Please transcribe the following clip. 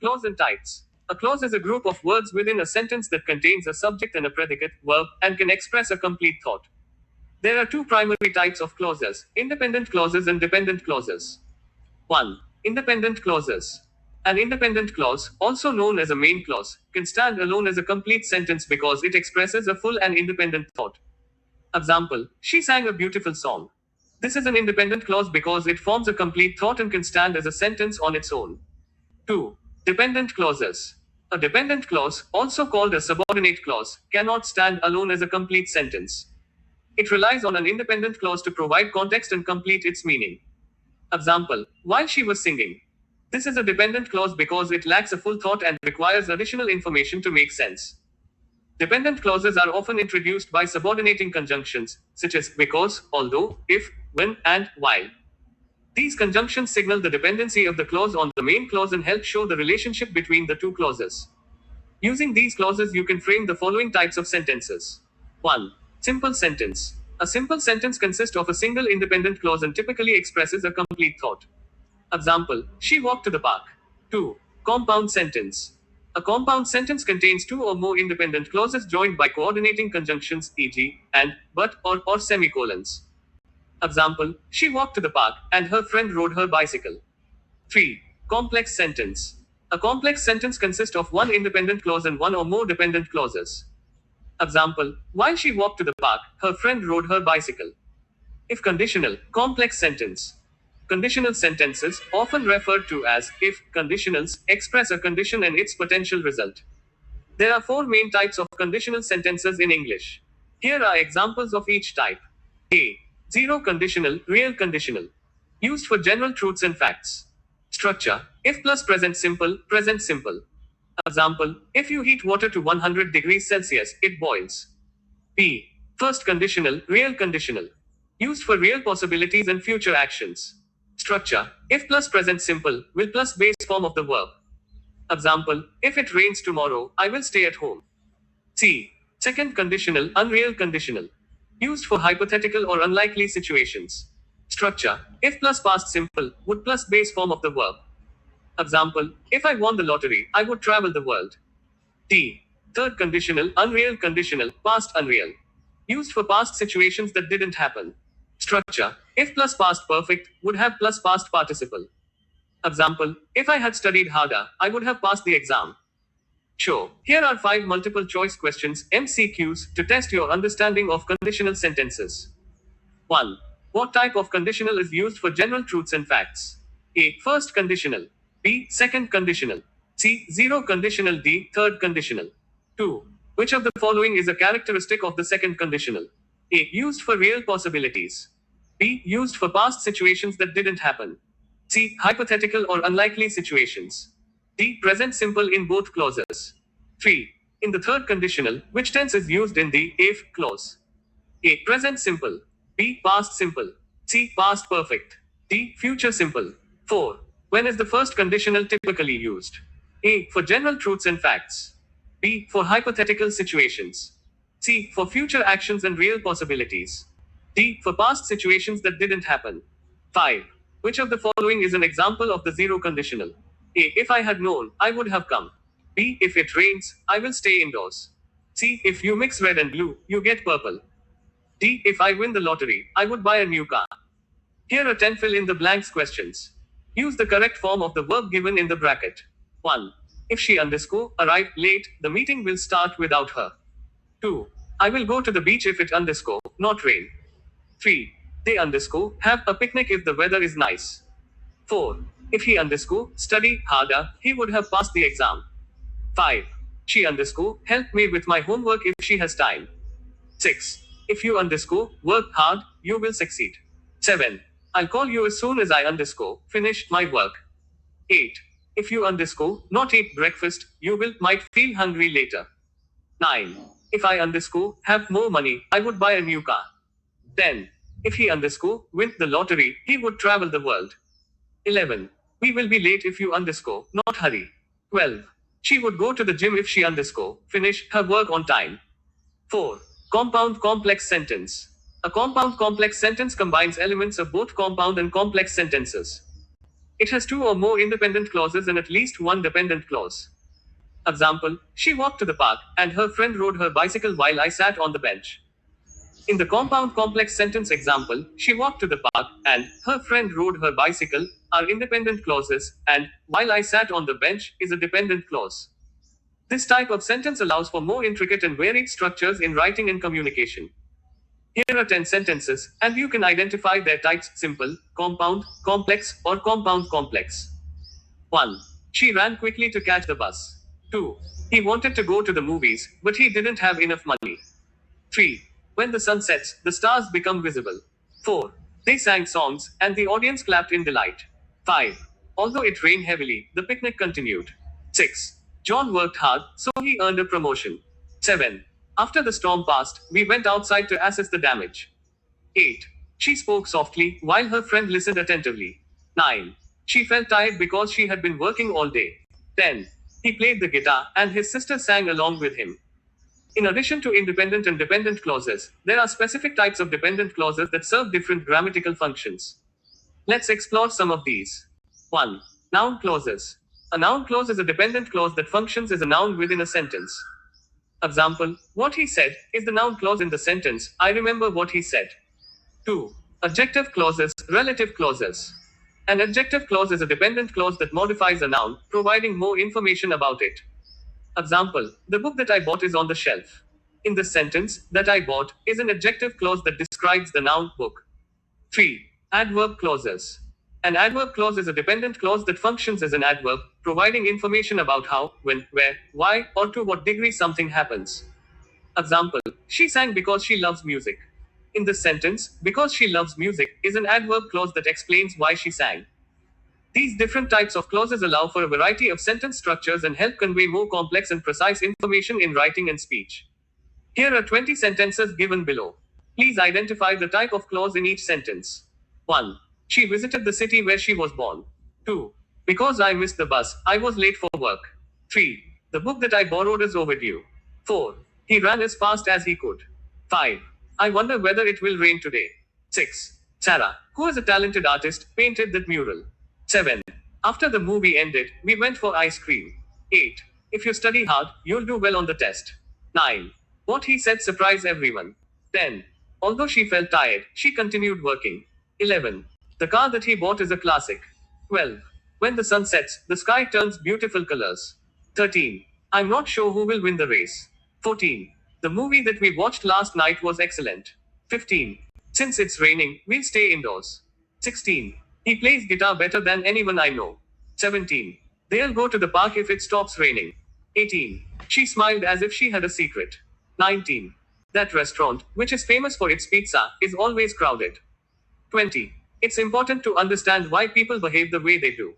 Clause and types. A clause is a group of words within a sentence that contains a subject and a predicate, verb, and can express a complete thought. There are two primary types of clauses: independent clauses and dependent clauses. 1. Independent clauses. An independent clause, also known as a main clause, can stand alone as a complete sentence because it expresses a full and independent thought. Example: she sang a beautiful song. This is an independent clause because it forms a complete thought and can stand as a sentence on its own. 2. Dependent clauses. A dependent clause, also called a subordinate clause, cannot stand alone as a complete sentence. It relies on an independent clause to provide context and complete its meaning. Example: while she was singing. This is a dependent clause because it lacks a full thought and requires additional information to make sense. Dependent clauses are often introduced by subordinating conjunctions, such as because, although, if, when, and while. These conjunctions signal the dependency of the clause on the main clause and help show the relationship between the two clauses. Using these clauses, you can frame the following types of sentences. 1. Simple sentence. A simple sentence consists of a single independent clause and typically expresses a complete thought. Example: she walked to the park. 2. Compound sentence. A compound sentence contains two or more independent clauses joined by coordinating conjunctions, e.g., and, but, or semicolons. Example: she walked to the park, and her friend rode her bicycle. 3. Complex sentence. A complex sentence consists of one independent clause and one or more dependent clauses. Example: while she walked to the park, her friend rode her bicycle. If conditional, complex sentence. Conditional sentences, often referred to as if conditionals, express a condition and its potential result. There are four main types of conditional sentences in English. Here are examples of each type. A. Zero conditional, real conditional. Used for general truths and facts. Structure: if plus present simple, present simple. Example: if you heat water to 100 degrees Celsius, it boils. B. First conditional, real conditional. Used for real possibilities and future actions. Structure: if plus present simple, will plus base form of the verb. Example: if it rains tomorrow, I will stay at home. C. Second conditional, unreal conditional. Used for hypothetical or unlikely situations. Structure: if plus past simple, would plus base form of the verb. Example: if I won the lottery, I would travel the world. D. Third conditional, unreal conditional, past unreal. Used for past situations that didn't happen. Structure: if plus past perfect, would have plus past participle. Example: if I had studied harder, I would have passed the exam. Sure. Here are 5 multiple choice questions, MCQs, to test your understanding of conditional sentences. 1. What type of conditional is used for general truths and facts? A. First conditional. B. Second conditional. C. Zero conditional. D. Third conditional. 2. Which of the following is a characteristic of the second conditional? A. Used for real possibilities. B. Used for past situations that didn't happen. C. Hypothetical or unlikely situations. D. Present simple in both clauses. 3. In the third conditional, which tense is used in the if clause? A. Present simple. B. Past simple. C. Past perfect. D. Future simple. 4. When is the first conditional typically used? A. For general truths and facts. B. For hypothetical situations. C. For future actions and real possibilities. D. For past situations that didn't happen. 5. Which of the following is an example of the zero conditional? A. If I had known, I would have come. B. If it rains, I will stay indoors. C. If you mix red and blue, you get purple. D. If I win the lottery, I would buy a new car. Here are 10 fill in the blanks questions. Use the correct form of the verb given in the bracket. 1. If she arrived late, the meeting will start without her. 2. I will go to the beach if it not rain. 3. They have a picnic if the weather is nice. 4. If he study harder, he would have passed the exam. 5. She help me with my homework if she has time. 6. If you work hard, you will succeed. 7. I'll call you as soon as I finish my work. 8. If you not eat breakfast, you might feel hungry later. 9. If I have more money, I would buy a new car. 10. If he win the lottery, he would travel the world. 11. We will be late if you not hurry. 12. She would go to the gym if she finish her work on time. 4. Compound complex sentence. A compound complex sentence combines elements of both compound and complex sentences. It has two or more independent clauses and at least one dependent clause. Example, she walked to the park, and her friend rode her bicycle while I sat on the bench. In the compound complex sentence example, she walked to the park, and her friend rode her bicycle, are independent clauses, and while I sat on the bench is a dependent clause. This type of sentence allows for more intricate and varied structures in writing and communication. Here are 10 sentences, and you can identify their types: simple, compound, complex, or compound complex. 1. She ran quickly to catch the bus. 2. He wanted to go to the movies, but he didn't have enough money. 3. When the sun sets, the stars become visible. 4. They sang songs, and the audience clapped in delight. 5. Although it rained heavily, the picnic continued. 6. John worked hard, so he earned a promotion. 7. After the storm passed, we went outside to assess the damage. 8. She spoke softly, while her friend listened attentively. 9. She felt tired because she had been working all day. 10. He played the guitar, and his sister sang along with him. In addition to independent and dependent clauses, there are specific types of dependent clauses that serve different grammatical functions. Let's explore some of these. 1. Noun clauses. A noun clause is a dependent clause that functions as a noun within a sentence. Example, what he said is the noun clause in the sentence, I remember what he said. 2. Adjective clauses, relative clauses. An adjective clause is a dependent clause that modifies a noun, providing more information about it. Example, the book that I bought is on the shelf. In this sentence, that I bought is an adjective clause that describes the noun book. 3. Adverb clauses. An adverb clause is a dependent clause that functions as an adverb, providing information about how, when, where, why, or to what degree something happens. Example, she sang because she loves music. In this sentence, because she loves music is an adverb clause that explains why she sang. These different types of clauses allow for a variety of sentence structures and help convey more complex and precise information in writing and speech. Here are 20 sentences given below. Please identify the type of clause in each sentence. 1. She visited the city where she was born. 2. Because I missed the bus, I was late for work. 3. The book that I borrowed is overdue. 4. He ran as fast as he could. 5. I wonder whether it will rain today. 6. Sarah, who is a talented artist, painted that mural. 7. After the movie ended, we went for ice cream. 8. If you study hard, you'll do well on the test. 9. What he said surprised everyone. 10. Although she felt tired, she continued working. 11. The car that he bought is a classic. 12. When the sun sets, the sky turns beautiful colors. 13. I'm not sure who will win the race. 14. The movie that we watched last night was excellent. 15. Since it's raining, we'll stay indoors. 16. He plays guitar better than anyone I know. 17. They'll go to the park if it stops raining. 18. She smiled as if she had a secret. 19. That restaurant, which is famous for its pizza, is always crowded. 20. It's important to understand why people behave the way they do.